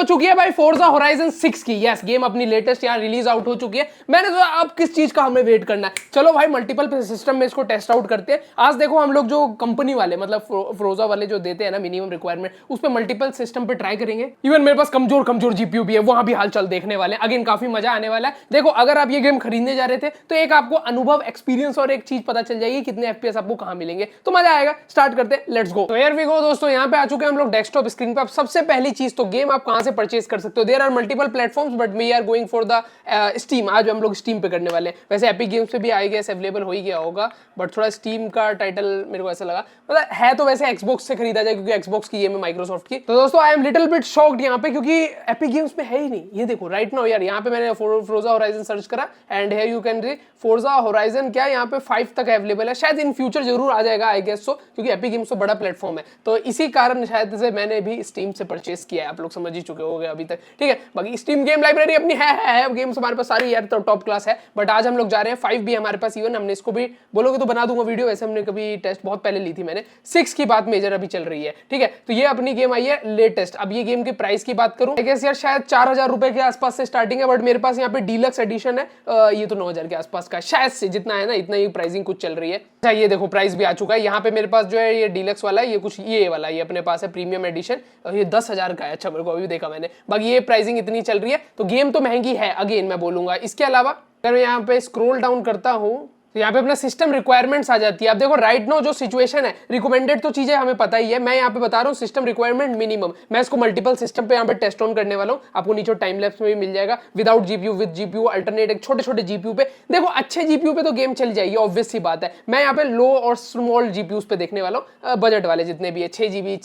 हो चुकी है भाई फोर्जा होराइजन 6 की। यस, गेम अपनी लेटेस्ट यार रिलीज आउट हो चुकी है। मैंने सोचा अब किस चीज का हमें वेट करना है, चलो भाई मल्टीपल सिस्टम में इसको टेस्ट आउट करते हैं। आज देखो हम लोग जो कंपनी वाले मतलब फ्रोजा वाले जो देते हैं ना मिनिमम रिक्वायरमेंट, उस पर मल्टीपल सिस्टम पे ट्राई करेंगे। इवन मेरे पास कमजोर कमजोर जीपीयू भी है, वहां भी हालचाल देखने वाले हैं। अगेन काफी मजा आने वाला है। देखो अगर आप ये गेम खरीदने जा रहे थे तो एक आपको अनुभव एक्सपीरियंस और एक चीज पता चल जाएगी कितने एफपीएस आपको कहां मिलेंगे, तो मजा आएगा। स्टार्ट करते हैं, लेट्स गो। तो हियर वी गो दोस्तों, यहाँ पे आ चुके हैं हम लोग डेस्कटॉप स्क्रीन पे। अब सबसे पहली चीज तो गेम आप कहां से परचेज कर सकते हो। There are multiple platforms but we are going for the Steam. आज हम लोग स्टीम पे करने वाले हैं। वैसे एपिक गेम्स पे भी आई गेस अवेलेबल हो ही गया होगा, बट थोड़ा स्टीम का टाइटल मेरे को ऐसा लगा, मतलब है तो वैसे एक्सबॉक्स से खरीदा जाए क्योंकि एक्सबॉक्स की गेम है माइक्रोसॉफ्ट की। तो दोस्तों I am little bit shocked यहाँ पे, क्योंकि एपिक गेम्स में है ही नहीं। ये देखो राइट नाउ यार, यहाँ पे मैंने फोर्जा होराइजन सर्च करा and here you can see Forza horizon क्या यहाँ पे 5 तक अवेलेबल है। शायद इन फ्यूचर जरूर आ जाएगा आई गेस सो, क्योंकि एपिक गेम्स तो बड़ा प्लेटफॉर्म है, तो इसी कारण शायद से मैंने भी स्टीम से परचेस किया है। आप लोग समझ ही चुके होंगे अभी तक, ठीक है। बाकी स्टीम गेम लाइब्रेरी अपनी है गेम्स हमारे पास सारी यार, तो टॉप क्लास है। बट आज हम लोग जा रहे हैं 5 भी हमारे पास, इवन हमने इसको भी बोलोगे तो बना दूंगा वीडियो। वैसे हमने कभी टेस्ट बहुत पहले ली थी मैंने, 6 की बात मेजर अभी चल रही है, ठीक है। तो ये अपनी गेम आई है लेटेस्ट। अब ये गेम की प्राइस की बात करूं, आई गेस यार शायद 4000 रुपए के आसपास से स्टार्टिंग है, बट मेरे पास यहाँ पे डीलक्स एडिशन है, ये तो 9000 के आसपास का शायद से, जितना है ना इतना ही प्राइसिंग कुछ चल रही है। अच्छा ये देखो प्राइस भी आ चुका है यहाँ पे मेरे पास जो है ये डीलक्स वाला है, ये कुछ ये वाला ये अपने पास है प्रीमियम एडिशन, ये 10,000 का है। अच्छा मेरे को अभी देखा मैंने, बाकी ये प्राइसिंग इतनी चल रही है, तो गेम तो महंगी है अगेन मैं बोलूंगा। इसके अलावा अगर मैं यहाँ पे स्क्रॉल डाउन करता हूँ तो यहाँ पे अपना सिस्टम रिक्वायरमेंट्स आ जाती है। अब देखो राइट नो जो सिचुएशन है, रिकमेंडेड तो चीजें हमें पता ही है, मैं यहाँ पे बता रहा हूँ सिस्टम रिक्वायरमेंट मिनिमम। मैं इसको मल्टीपल सिस्टम पे यहाँ पे टेस्ट ऑन करने वाला हूँ, आपको नीचे टाइम लैप्स में भी मिल जाएगा, without GPU with GPU alternate, एक छोटे छोटे जीपीयू पे। देखो अच्छे जीपीयू पे तो गेम चल जाएगी, ऑब्वियस सी बात है। मैं यहाँ पे लो और स्मॉल जीपीयूज पे देखने वाला हूँ, बजट वाले जितने भी है, 6GB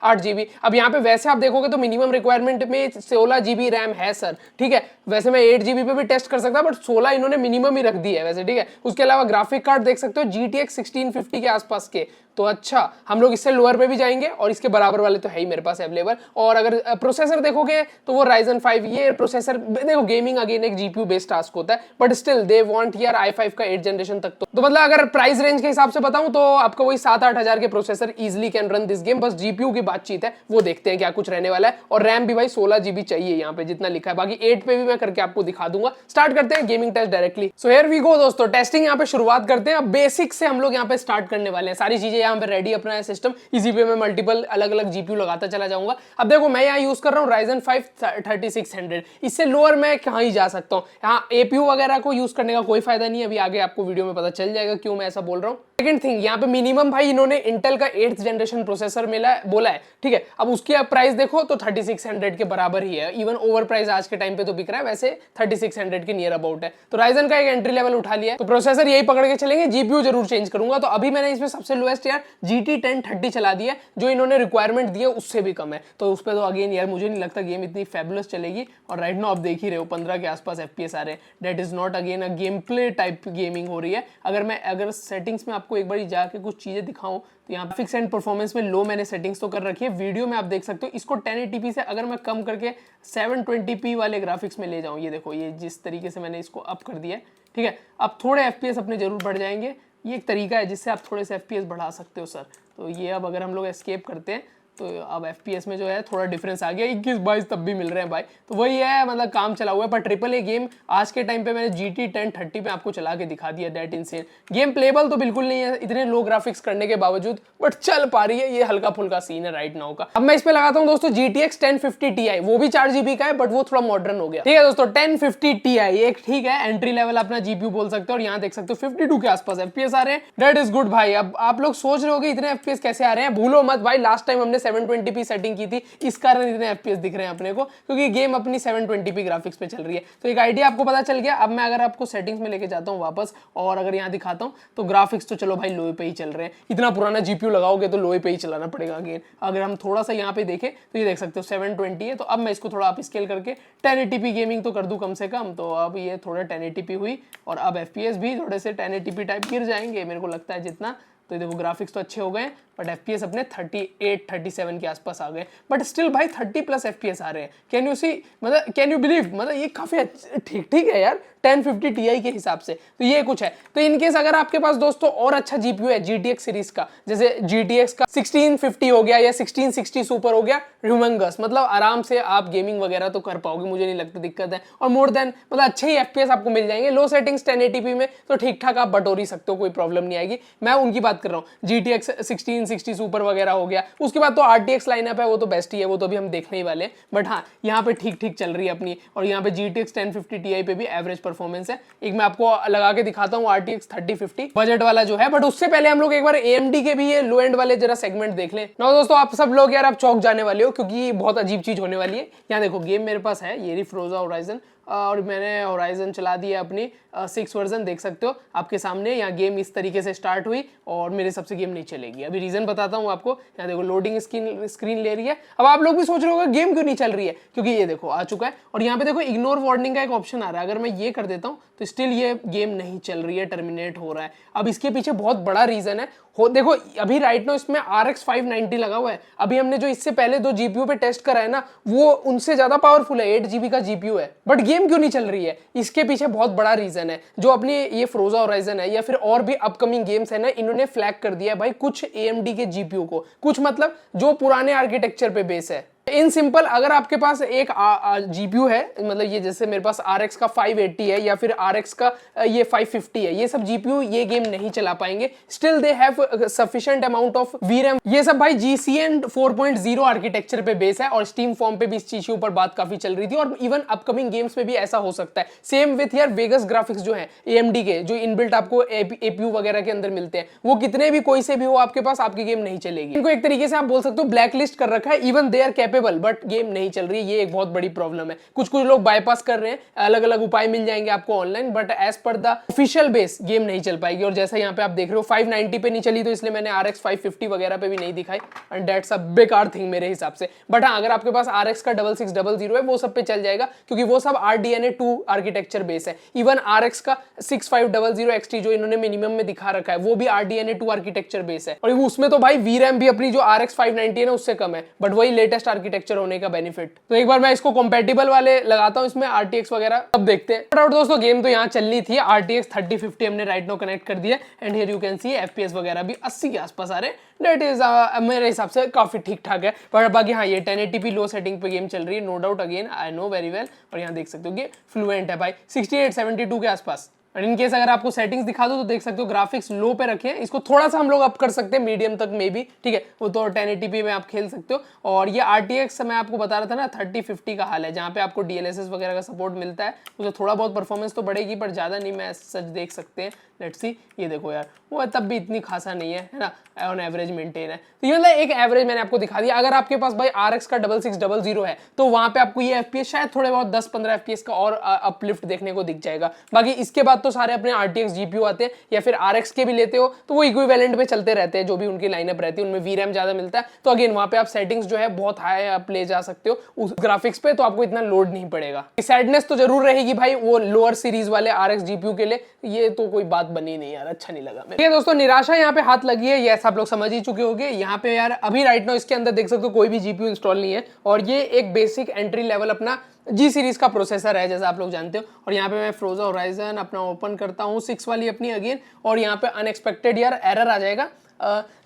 8GB। अब यहाँ पे वैसे आप देखोगे तो मिनिमम रिक्वायरमेंट में 16GB रैम है सर, ठीक है। वैसे मैं 8GB पे भी टेस्ट कर सकता, बट 16 इन्होंने मिनिमम ही रख दी है वैसे, ठीक है। उसके अलावा ग्राफिक कार्ड देख सकते हो GTX 1650 के आसपास के, तो अच्छा हम लोग इससे लोअर पे भी जाएंगे और इसके बराबर वाले तो है ही मेरे पास अवेलेबल। और अगर प्रोसेसर देखोगे तो वो Ryzen 5 ये प्रोसेसर, देखो गेमिंग अगेन एक जीपीयू बेस्ड टास्क होता है, बट स्टिल दे वांट यार i5 का 8th जनरेशन तक। तो मतलब अगर प्राइस रेंज के हिसाब से बताऊं तो आपका वही 7-8 हजार के processor easily can run this game. बस जीपीयू की बातचीत है, वो देखते हैं क्या कुछ रहने वाला है। और रैम भी भाई 16GB चाहिए यहाँ पे जितना लिखा है, बाकी 8 पे भी मैं करके आपको दिखा दूंगा। स्टार्ट करते हैं gaming test directly. So here we go दोस्तों, टेस्टिंग यहाँ पे शुरुआत करते हैं। अब बेसिक से हम लोग यहाँ पे स्टार्ट करने वाले हैं, सारी चीजें यहाँ पे रेडी अपना है सिस्टम, इसी पे मैं मल्टीपल अलग अलग जीपीयू लगाता चला जाऊंगा। अब देखो मैं यहाँ यूज कर रहा हूँ Ryzen 5 3600, इससे लोअर मैं कहाँ ही जा सकता हूँ। यहाँ एपीयू वगैरह को यूज करने का कोई फायदा नहीं है, अभी आगे आपको वीडियो में पता चल जाएगा क्यों मैं ऐसा बोल रहा हूँ। सेकंड थिंग, यहाँ पे मिनिमम भाई इन्होंने इंटेल का 8th जनरेशन प्रोसेसर बोला है, ठीक है। अब उसकी आप प्राइस देखो तो 3600 के बराबर ही है, इवन ओवर प्राइस आज के टाइम पे तो बिक रहा है, वैसे 3600 के नियर अबाउट है। तो Ryzen का एक एंट्री लेवल उठा लिया, तो प्रोसेसर यही पकड़ के चलेंगे, जीपीयू जरूर चेंज करूंगा। तो अभी मैंने इसमें सबसे लोएस्ट यार GT 1030 चला दिया, जो इन्होंने रिक्वायरमेंट दी है उससे भी कम है। तो उस पर तो अगेन यार मुझे नहीं लगता गेम इतनी फैबुलस चलेगी। और राइट नाउ आप देख ही रहे हो 15 के आसपास FPS आ रहे हैं, that is not again a game play type gaming हो रही है। अगर सेटिंग्स में आपको एक बार जाके कुछ चीजें दिखाऊं तो यहाँ ग्राफिक्स एंड परफॉर्मेंस में लो मैंने सेटिंग्स तो कर रखी है, वीडियो में आप देख सकते हो। इसको 1080p से अगर मैं कम करके 720p वाले ग्राफिक्स में ले जाऊं, ये देखो ये जिस तरीके से मैंने इसको अप कर दिया है, ठीक है। अब थोड़े FPS अपने जरूर बढ़ जाएंगे, ये एक तरीका है जिससे आप थोड़े से FPS बढ़ा सकते हो सर। तो ये अब अगर हम लोग एस्केप करते हैं तो अब FPS में जो है थोड़ा डिफरेंस आ गया, 21-22 तब भी मिल रहे हैं भाई। तो वही है, मतलब काम चला हुआ है। पर ट्रिपल ए गेम आज के टाइम पे मैंने GT 1030 पे आपको चला के दिखा दिया, दैट इनसेन। गेम प्लेबल तो बिल्कुल नहीं है इतने लो ग्राफिक्स करने के बावजूद, बट चल पा रही है, ये हल्का फुल्का सीन है राइट नाउ का। अब मैं इस पे लगाता हूँ दोस्तों GTX 1050 Ti, वो भी 4GB का है बट वो थोड़ा मॉडर्न हो गया, ठीक है दोस्तों। 1050 Ti एक ठीक है एंट्री लेवल अपना जीपीयू बोल सकते हो। और यहाँ देख सकते हो 52 के आसपास FPS आ रहे हैं, दैट इज गुड भाई। अब आप लोग सोच रहे हो इतने FPS कैसे आ रहे हैं, भूलो मत भाई लास्ट टाइम हमने 720p सेटिंग की थी, इस कारण इतने FPS दिख रहे हैं अपने को, क्योंकि गेम अपनी 720p ग्राफिक्स पे चल रही है। तो एक आइडिया आपको पता चल गया। अब मैं अगर आपको सेटिंग्स में लेके जाता हूँ वापस, और अगर यहाँ दिखाता हूँ तो ग्राफिक्स तो चलो भाई लो पे ही चल रहे हैं। इतना पुराना जीपीयू लगाओगे तो लो पे ही चलाना पड़ेगा अगेन। अगर हम थोड़ा सा यहाँ पे देखें तो ये देख सकते हो 720 है। तो अब मैं इसको थोड़ा अप स्केल करके 1080p गेमिंग तो कर दूं कम से कम। तो अब ये थोड़ा 1080p हुई, और अब FPS भी थोड़े से 1080p टाइप गिर जाएंगे मेरे को लगता है जितना। तो देखो ग्राफिक्स तो अच्छे हो गए, बट एफपीएस अपने 38 37 के आसपास आ गए, बट स्टिल भाई 30+ एफपीएस आ रहे हैं। कैन यू सी, मतलब कैन यू बिलीव, मतलब ये काफी ठीक ठीक है यार 1050 Ti के हिसाब से। तो ये कुछ है। तो इनकेस अगर आपके पास दोस्तों और अच्छा जीपीयू है GTX सीरीज का, जैसे GTX का 1650 हो गया या 1660 सुपर हो गया, ह्यूमंगस, मतलब आराम से आप गेमिंग वगैरह तो कर पाओगे, मुझे नहीं लगता दिक्कत है। और मोर देन मतलब अच्छे ही एफपीएस आपको मिल जाएंगे। लो सेटिंग्स 1080p में तो ठीक ठाक आप बटोर ही सकते हो, कोई प्रॉब्लम नहीं आएगी। मैं उनकी बात कर रहा हूँ, GTX 1660 सुपर वगैरह हो गया। उसके बाद तो RTX लाइनअप है, वो तो बेस्ट ही है, वो तो अभी हम देखने ही वाले हैं। बट हाँ, यहाँ पे ठीक ठीक चल रही है अपनी। और यहाँ पे GTX 1050 Ti पे भी एवरेज परफॉर्मेंस है। एक मैं आपको लगा के दिखाता हूँ RTX 3050 बजट वाला जो है। बट उससे पहले हम लोग एक बार AMD के भी ये लो एंड वाले जरा सेगमेंट देख लें ना। दोस्तों आप सब लोग यार आप चौंक जाने वाले हो, क्योंकि बहुत अजीब चीज होने वाली है। यहाँ देखो गेम मेरे पास है, ये रही फोर्जा होराइजन, और मैंने होराइजन चला दिया अपनी 6 वर्जन, देख सकते हो आपके सामने। यहाँ गेम इस तरीके से स्टार्ट हुई और मेरे सबसे गेम नहीं चलेगी। अभी रीजन बताता हूँ आपको। यहाँ देखो लोडिंग स्क्रीन ले रही है। अब आप लोग भी सोच रहे होंगे गेम क्यों नहीं चल रही है, क्योंकि ये देखो आ चुका है। और यहाँ पे देखो इग्नोर वार्निंग का एक ऑप्शन आ रहा है। अगर मैं ये कर देता हूँ तो स्टिल ये गेम नहीं चल रही है, टर्मिनेट हो रहा है। अब इसके पीछे बहुत बड़ा रीजन है। देखो अभी राइट नाउ इसमें RX 590 लगा हुआ है। अभी हमने जो इससे पहले 2 GPU पे टेस्ट करा है ना, वो उनसे ज्यादा पावरफुल है, 8 GB का GPU है। बट गेम क्यों नहीं चल रही है, इसके पीछे बहुत बड़ा रीजन है। जो अपने ये फोर्जा होराइजन है या फिर और भी अपकमिंग गेम्स है ना, इन्होंने फ्लैग कर दिया है भाई कुछ AMD के GPU को, कुछ मतलब जो पुराने आर्किटेक्चर पे बेस है। इन सिंपल, अगर आपके पास एक GPU है, मतलब ये जैसे मेरे पास RX का 580 है या फिर RX का ये 550 है, ये सब GPU ये गेम नहीं चला पाएंगे। Still they have sufficient amount of VRAM। ये सब भाई GCN 4.0 आर्किटेक्चर पे बेस है। और स्टीम फॉर्म पे भी इस चीज के ऊपर बात काफी चल रही थी, और इवन अपकमिंग गेम्स में भी ऐसा हो सकता है। सेम विथ यार वेगस ग्राफिक्स जो है AMD के, जो इनबिल्ट आपको APU वगैरह के अंदर मिलते हैं, वो कितने भी कोई से भी हो आपके पास, आपकी गेम नहीं चलेगी। इनको एक तरीके से आप बोल सकते हो ब्लैक लिस्ट कर रखा है। Even they are but game नहीं चल रही है। ये एक बहुत बड़ी प्रॉब्लम है। कुछ लोग बाईपास कर रहे हैं, अलग अलग उपाय मिल जाएंगे आपको online, but as per the official base game नहीं चल पाएगी। और जैसा यहाँ पे आप देख रहे हो 590 पे नहीं चली, तो इसलिए मैंने RX 550 वगैरह पे भी नहीं दिखाई, एंड दैट्स अ बेकार थिंग मेरे हिसाब से। बट हाँ, अगर आपके पास RX का 6600 है, वो सब पे चल जाएगा, क्योंकि वो सब RDNA 2 आर्किटेक्चर बेस है। इवन RX का 6500 XT जो इन्होंने मिनिमम में दिखा रखा है, वो भी RDNA 2 आर्किटेक्चर बेस है। और उसमें तो भाई VRAM भी अपनी जो RX 590 है ना, उससे कम है, बट वही लेटेस्ट आर्किटेक्चर होने का बेनिफिट। तो एक बार मैं इसको कंपैटिबल वाले लगाता हूं इसमें, RTX वगैरह अब देखते हैं। डाउट दोस्तों, गेम तो यहाँ चल रही थी। RTX 3050 हमने राइट नाउ कनेक्ट कर दिया, and here you can see FPS वगैरह भी 80 के आसपास आ रहे हैं। दैट इज मेरे हिसाब से काफी ठीक ठाक है। पर बाकी हाँ, ये 1080p लो सेटिंग पे गेम चल रही है, no doubt, again I know very well. और यहाँ देख सकते हो कि फ्लुएंट है भाई, 68-72 के आसपास। और इन केस अगर आपको सेटिंग्स दिखा दो तो देख सकते हो ग्राफिक्स लो पे रखे हैं। इसको थोड़ा सा हम लोग अप कर सकते हैं, मीडियम तक मे बी, ठीक है, वो तो 1080p में आप खेल सकते हो। और ये RTX मैं आपको बता रहा था ना 3050 का हाल है, जहाँ पे आपको DLSS वगैरह का सपोर्ट मिलता है, उसे थोड़ा बहुत परफॉर्मेंस तो बढ़ेगी, पर ज़्यादा नहीं, मैं सच देख सकते हैं। लेट्स सी, ये देखो यार, वो तब भी इतनी खासा नहीं है ना, ऑन एवरेज मेंटेन है। तो ये मतलब एक एवरेज मैंने आपको दिखा दिया। अगर आपके पास भाई RX का 6600 है, तो वहाँ पे आपको ये FPS शायद थोड़े बहुत 10-15 FPS का और अपलिफ्ट देखने को दिख जाएगा। बाकी इसके बाद तो सारे अपने RTX GPU आते हैं, या फिर RX के भी लेते हो तो वो इक्विवेलेंट पे चलते रहते हैं, जो भी उनकी लाइनअप रहती है, उनमें VRAM ज्यादा मिलता है। तो अगेन वहाँ पे आप सेटिंग्स जो है बहुत हाई आप ले जा सकते हो उस ग्राफिक्स पे, तो आपको इतना लोड नहीं पड़ेगा। सैडनेस तो जरूर रहेगी भाई वो लोअर सीरीज वाले RX GPU के लिए, ये तो कोई बात बनी नहीं यार, अच्छा नहीं लगा मेरे। दोस्तों निराशा यहाँ पे हाथ लगी है, ये आप लोग समझ ही चुके होंगे। यहाँ पे यार अभी राइट नाउ इसके अंदर देख सकते हो कोई भी GPU इंस्टॉल नहीं है, और ये एक बेसिक एंट्री लेवल अपना G सीरीज का प्रोसेसर है, जैसा आप लोग जानते हो। और यहाँ पे मैं फोर्जा होराइजन अपना ओपन करता हूँ 6 वाली अपनी अगेन, और यहाँ पे अनएक्सपेक्टेड यार एरर आ जाएगा,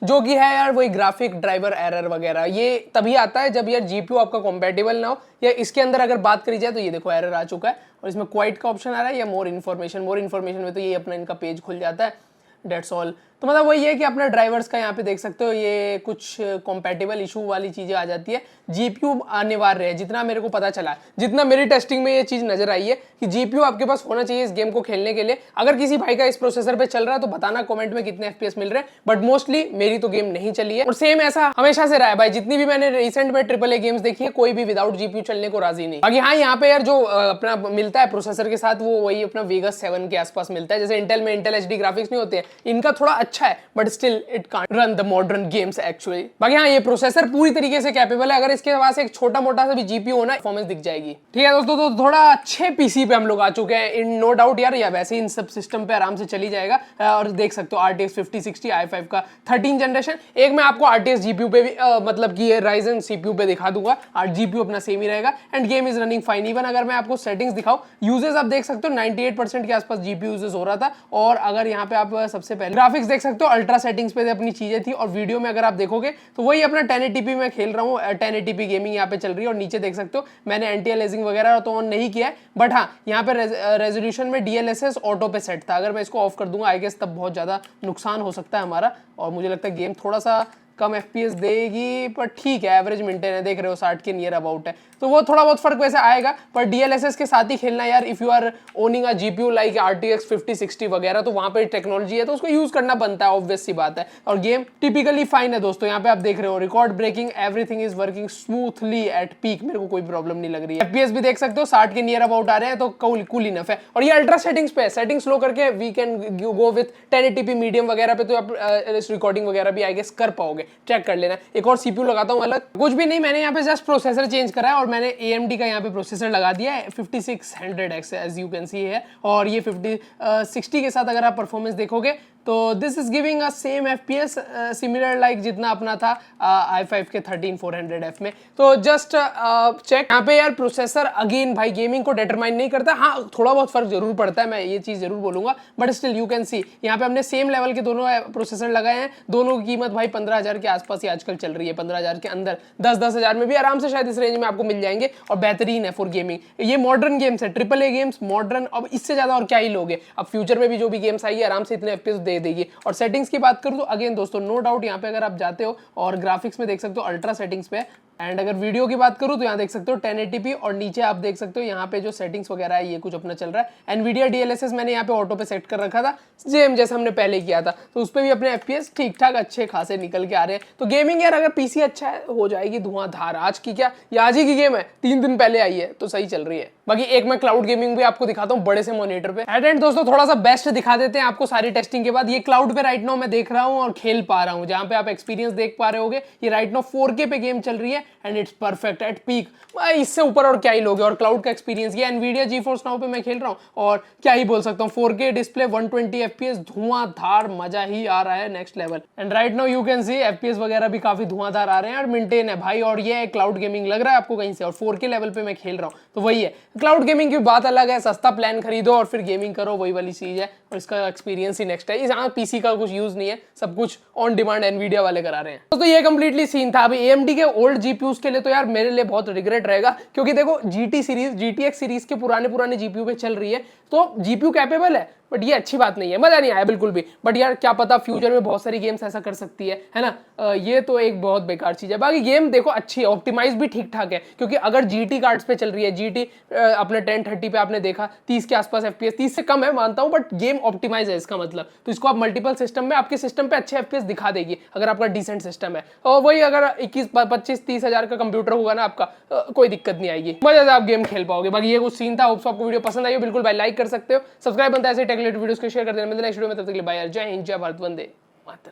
जो कि है यार वही ग्राफिक ड्राइवर एरर वगैरह। ये तभी आता है जब यार GPU आपका कंपैटिबल ना हो, या इसके अंदर अगर बात करी जाए तो ये देखो एरर आ चुका है। और इसमें क्वाइट का ऑप्शन आ रहा है, या मोर इन्फॉर्मेशन में तो ये अपना इनका पेज खुल जाता है। That's all. तो मतलब वही है कि अपना ड्राइवर्स का यहाँ पे देख सकते हो ये कुछ कंपैटिबल इशू वाली चीजें आ जाती है। GPU अनिवार्य है, जितना मेरे को पता चला, जितना मेरी टेस्टिंग में ये चीज नजर आई है कि GPU आपके पास होना चाहिए इस गेम को खेलने के लिए। अगर किसी भाई का इस प्रोसेसर पे चल रहा है तो बताना कमेंट में कितने FPS मिल रहे हैं, बट मोस्टली मेरी तो गेम नहीं चली है। और सेम ऐसा हमेशा से रहा है भाई, जितनी भी मैंने रिसेंट में AAA गेम्स देखी है, कोई भी विदाउट GPU चलने को राजी नहीं। बाकी हाँ, यहाँ पे यार जो अपना मिलता है प्रोसेसर के साथ, वो वही अपना वेगस 7 के आसपास मिलता है। जैसे इंटेल में इंटेल HD ग्राफिक्स नहीं होते हैं, इनका थोड़ा अच्छा है but still it can't run the modern games actually. बाकी हाँ, ये प्रोसेसर पूरी तरीके से कैपेबल है, अगर इसके पास एक छोटा मोटा सा भी जीपीयू होना परफॉर्मेंस दिख जाएगी। ठीक है दोस्तों, तो थोड़ा अच्छे पीसी पे हम लोग आ चुके हैं इन नो डाउट यार, या वैसे इन सब सिस्टम पे आराम से चली जाएगा। और देख सकते हो RTX 5060 i5 का 13 जनरेशन। एक मैं आपको RTX GPU पे भी मतलब कि ये Ryzen CPU पे दिखा दूंगा, और GPU अपना सेम ही रहेगा end game is running fine. Even अगर मैं आपको सेटिंग्स दिखाऊं, यूजेस आप देख सकते हो 98% के आसपास GPU यूजेस हो रहा था। और अगर यहाँ पे आप सबसे पहले ग्राफिक्स देख सकते हो, अल्ट्रा सेटिंग्स पे अपनी चीजें थी, और वीडियो में अगर आप देखोगे तो वही अपना 1080p में खेल रहा हूँ, 1080p गेमिंग यहाँ पे चल रही है। और नीचे देख सकते हो मैंने एंटी अलियासिंग वगैरह तो ऑन नहीं किया है, बट हाँ यहाँ पे रेजोल्यूशन में DLSS ऑटो पे सेट था। अगर मैं इसको ऑफ कर दूंगा आई गेस तब बहुत ज्यादा नुकसान हो सकता है हमारा, और मुझे लगता है गेम थोड़ा सा कम FPS देगी, पर ठीक है, एवरेज मेंटेन है, देख रहे हो 60 के नियर अबाउट है, तो वो थोड़ा बहुत फर्क वैसे आएगा। पर DLSS के साथ ही खेलना यार, if you are owning a GPU like RTX 5060 वगैरह, तो वहां पे टेक्नोलॉजी है तो उसको यूज करना बनता है, ऑब्वियस सी बात है। और गेम टिपिकली फाइन है दोस्तों, यहाँ पे आप देख रहे हो record breaking, everything is working smoothly at peak, मेरे को कोई प्रॉब्लम नहीं लग रही है। FPS भी देख सकते हो 60 के नियर अबाउट आ रहे हैं, तो कूल इनफ है। और ये अल्ट्रा सेटिंग्स पे है, सेटिंग स्लो करके we can go with 1080p medium वगैरह पे, तो आप रिकॉर्डिंग वगैरह भी आई गेस कर पाओगे, चेक कर लेना। एक और CPU लगाता हूँ अलग, कुछ भी नहीं, मैंने यहाँ पे जस्ट प्रोसेसर चेंज करा है, और मैंने AMD का यहाँ पे प्रोसेसर लगा दिया है 5600X as you can see है। और ये 5060 के साथ अगर आप परफॉर्मेंस देखोगे तो this is giving a same FPS similar like जितना अपना था i5 के 13400F में। तो जस्ट चेक यहाँ पे यार, प्रोसेसर अगेन भाई गेमिंग को डिटरमाइन नहीं करता, हाँ थोड़ा बहुत फर्क जरूर पड़ता है, मैं ये चीज जरूर बोलूंगा, but still you can see यहाँ पे हमने सेम लेवल के दोनों प्रोसेसर लगाए हैं। दोनों की कीमत भाई 15,000 के आसपास ही आजकल चल रही है, 15,000 के अंदर, 10-10 हजार में भी आराम से शायद इस रेंज में आपको मिल जाएंगे, और बेहतरीन है फॉर गेमिंग। ये मॉडर्न गेम्स है, AAA गेम्स मॉडर्न, अब इससे ज्यादा और क्या ही लोगे। अब फ्यूचर में भी जो भी गेम्स आएगी आराम से इतने FPS दे देगी। और सेटिंग्स की बात करूं तो अगेन दोस्तों नो डाउट यहाँ पे अगर आप जाते हो और ग्राफिक्स में देख सकते हो अल्ट्रा सेटिंग्स पे, एंड अगर वीडियो की बात करूं तो यहाँ देख सकते हो 1080p, और नीचे आप देख सकते हो यहाँ पे जो सेटिंग्स वगैरह है ये कुछ अपना चल रहा है। एनवीडिया DLSS मैंने यहाँ पे ऑटो पे सेट कर रखा था, सेम जैसे हमने पहले किया था, तो उस पर भी अपने FPS ठीक ठाक अच्छे खासे निकल के आ रहे हैं। तो गेमिंग यार अगर PC अच्छा है हो जाएगी धुआंधार। आज की क्या, ये आज ही की गेम है, 3 दिन पहले आई है, तो सही चल रही है। बाकी एक मैं क्लाउड गेमिंग भी आपको दिखाता हूँ बड़े से मॉनिटर पे। एट एंड दोस्तों थोड़ा सा बेस्ट दिखा देते हैं आपको सारी टेस्टिंग के बाद। ये क्लाउड पे राइट नाउ मैं देख रहा हूँ और खेल पा रहा हूँ, जहाँ पे आप एक्सपीरियंस देख पा रहे होगे। ये राइट नाउ 4K पे गेम चल रही है and it's perfect at peak, इससे ऊपर और क्या ही लोगे। और क्लाउड का एक्सपीरियंस, ये एनवीडिया GeForce Now पे मैं खेल रहा हूँ, और क्या ही बोल सकता हूँ, 4K डिस्प्ले 120 FPS, धुआंधार, मजा ही आ रहा है next level. And right now you can see FPS वगैरह भी काफी धुआंधार आ रहे हैं और मेंटेन है भाई। और ये क्लाउड गेमिंग लग रहा है आपको कहीं से, और 4K लेवल पे मैं खेल रहा हूँ, तो वही है क्लाउड गेमिंग की बात अलग है। सस्ता प्लान खरीदो और फिर गेमिंग करो, वही वाली चीज है, और इसका एक्सपीरियंस ही नेक्स्ट है। यहाँ PC का कुछ यूज नहीं है, सब कुछ ऑन डिमांड एनवीडिया वाले करा रहे हैं। तो ये कंप्लीटली सीन था। अभी AMD के ओल्ड GPUs के लिए तो यार मेरे लिए बहुत रिग्रेट रहेगा, क्योंकि देखो GT सीरीज, GTX सीरीज के पुराने GPU पे चल रही है, तो GPU कैपेबल है, बट ये अच्छी बात नहीं है, मजा नहीं आया बिल्कुल भी। बट यार क्या पता फ्यूचर में बहुत सारी गेम्स ऐसा कर सकती है ना। ये तो एक बहुत बेकार चीज है। बाकी गेम देखो अच्छी है, ऑप्टिमाइज भी ठीक ठाक है, क्योंकि अगर GT कार्ड्स पे चल रही है, GT अपने 1030 पे आपने देखा 30 के आसपास FPS, 30 से कम है मानता हूं, बट गेम ऑप्टिमाइज है इसका मतलब। तो इसको आप मल्टीपल सिस्टम में, आपके सिस्टम पे अच्छे FPS दिखा देगी अगर आपका डिसेंट सिस्टम है। और वही अगर 21-25-30 हजार का कंप्यूटर होगा ना आपका, कोई दिक्कत नहीं आएगी, मजा से आप गेम खेल पाओगे। बाकी ये कुछ सीन था, होप सो आपको वीडियो पसंद आई हो, बिल्कुल भाई लाइक कर सकते हो, सब्सक्राइब बनता है ऐसे टेक रिलेटेड वीडियोस को शेयर कर देना। मिलते हैं नेक्स्ट वीडियो में, तब तक के लिए बाय, जय हिंद, जय भारत, वंदे।